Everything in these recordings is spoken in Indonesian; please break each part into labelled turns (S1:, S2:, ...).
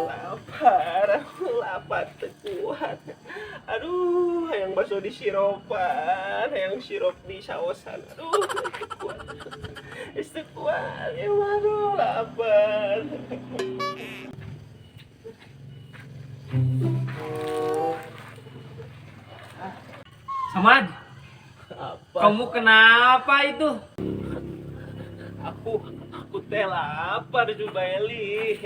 S1: Lapar, aku lapar tekuat. Aduh, hayang bakso di siropan, hayang sirup di saosan. Aduh, tekuat. Tekuat, ya aduh, lapar.
S2: Samad,
S1: Apa?
S2: kamu kenapa itu?
S1: Aku teh lapar Jubaili.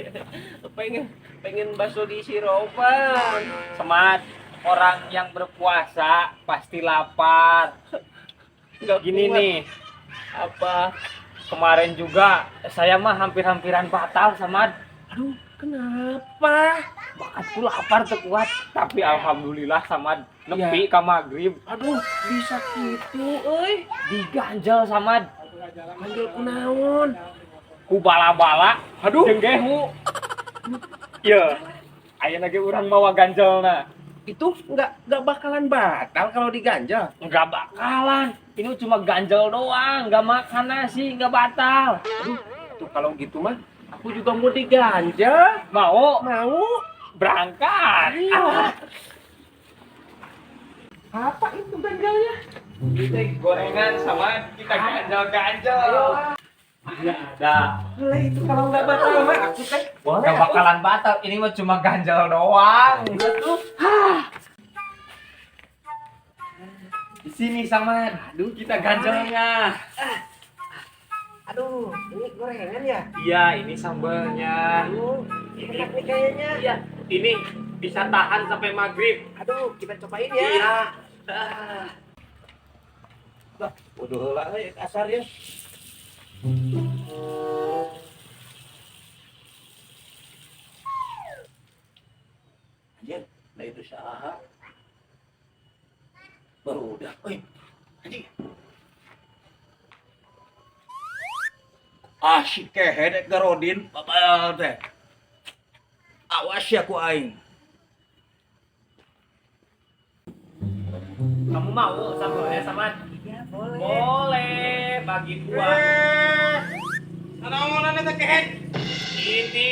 S1: Pengen pengen bakso di siropan.
S2: Samad, orang yang berpuasa pasti lapar.
S1: Nggak
S2: Gini
S1: kuat.
S2: nih,
S1: Apa?
S2: kemarin juga saya mah hampir-hampiran batal, Samad.
S1: Aduh, kenapa?
S2: Bakatku lapar tuh kuat, tapi alhamdulillah Samad nepi ka magrib.
S1: Aduh, bisa gitu, euy.
S2: Diganjel Samad,
S1: Manggil kunaon?
S2: ku bala-bala.
S1: Aduh.
S2: Jeung gehu. Iya, ayeuna ge urang mawa ganjelna.
S1: Itu nggak bakalan batal kalau diganjal.
S2: Enggak bakalan. Ini cuma ganjel doang, enggak makan nasi, enggak batal.
S1: Aduh, tuh kalau gitu mah aku juga mau diganjal.
S2: Mau
S1: Mau?
S2: berangkat.
S1: Ayo. Apa itu ganjalnya?
S2: Kita gorengan sama kita ganjel-ganjel. Iya ada.
S1: Lah itu kalau nggak batal mah aku teh boleh.
S2: Enggak bakalan batal. Ini mah cuma ganjel doang.
S1: Tuh.
S2: Di sini sama. Aduh, kita ganjelnya.
S1: Aduh, ini gorengan ya?
S2: Iya, ini sambalnya.
S1: Aduh, enak nih kayaknya.
S2: Iya, ini bisa tahan sampai maghrib.
S1: Aduh, kita cobain ya.
S2: Iya.
S1: Lah, udah lah kasar ya. Anjir, nah itu saha. Baru udah. Oi, anjing. Ah, si kehe garodin, babal teh. Awas ya ku aing.
S2: Kamu mau sambalnya sama?
S1: Iya, boleh.
S2: Boleh, bagi dua.
S3: Naon ane teh kehen?
S2: Ini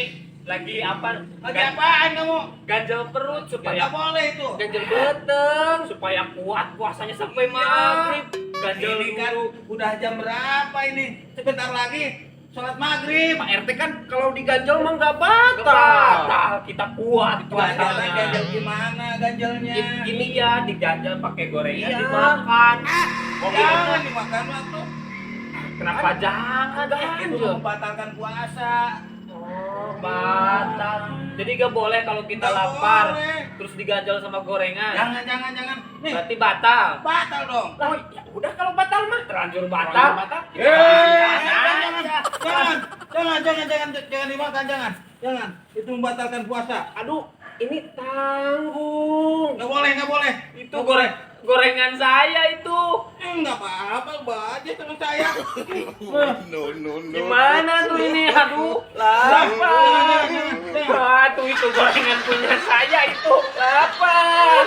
S2: lagi apa?
S3: Lagi apaan kamu?
S2: Ganjel perut
S3: Enggak
S2: supaya
S3: boleh itu.
S2: ganjel beteng supaya kuat puasanya sampai maghrib. Ganjel
S3: Ini kan
S2: dulu.
S3: udah jam berapa ini? Sebentar lagi sholat maghrib.
S1: Pak RT kan kalau diganjal mah nggak
S2: Batal.
S1: batal.
S2: Kita kuat
S3: Ganjalnya
S2: puasanya.
S3: ganjal gimana ganjalnya?
S2: Ini ya diganjel pakai gorengan
S1: Iya.
S2: dimakan. Oh,
S3: Jangan dimakan waktu.
S2: kenapa jangan
S3: Itu
S2: ganjel?
S3: membatalkan puasa.
S2: Oh, batal. Jadi gak boleh kalau kita
S3: Nggak
S2: lapar
S3: boleh.
S2: terus diganjel sama gorengan.
S3: Jangan. Nih,
S2: Berarti batal.
S3: batal dong.
S1: Oh, ya udah kalau batal mah.
S2: Terlanjur batal.
S3: Jangan dimakan, jangan. Itu membatalkan puasa.
S1: Aduh, ini tanggung.
S3: Nggak boleh.
S2: Itu gorengan saya itu.
S3: Nggak apa-apa, baca sama saya.
S2: Gimana tuh ini? Aduh,
S3: Jangan.
S2: lapar. Aduh, itu gorengan punya saya itu. Lapar.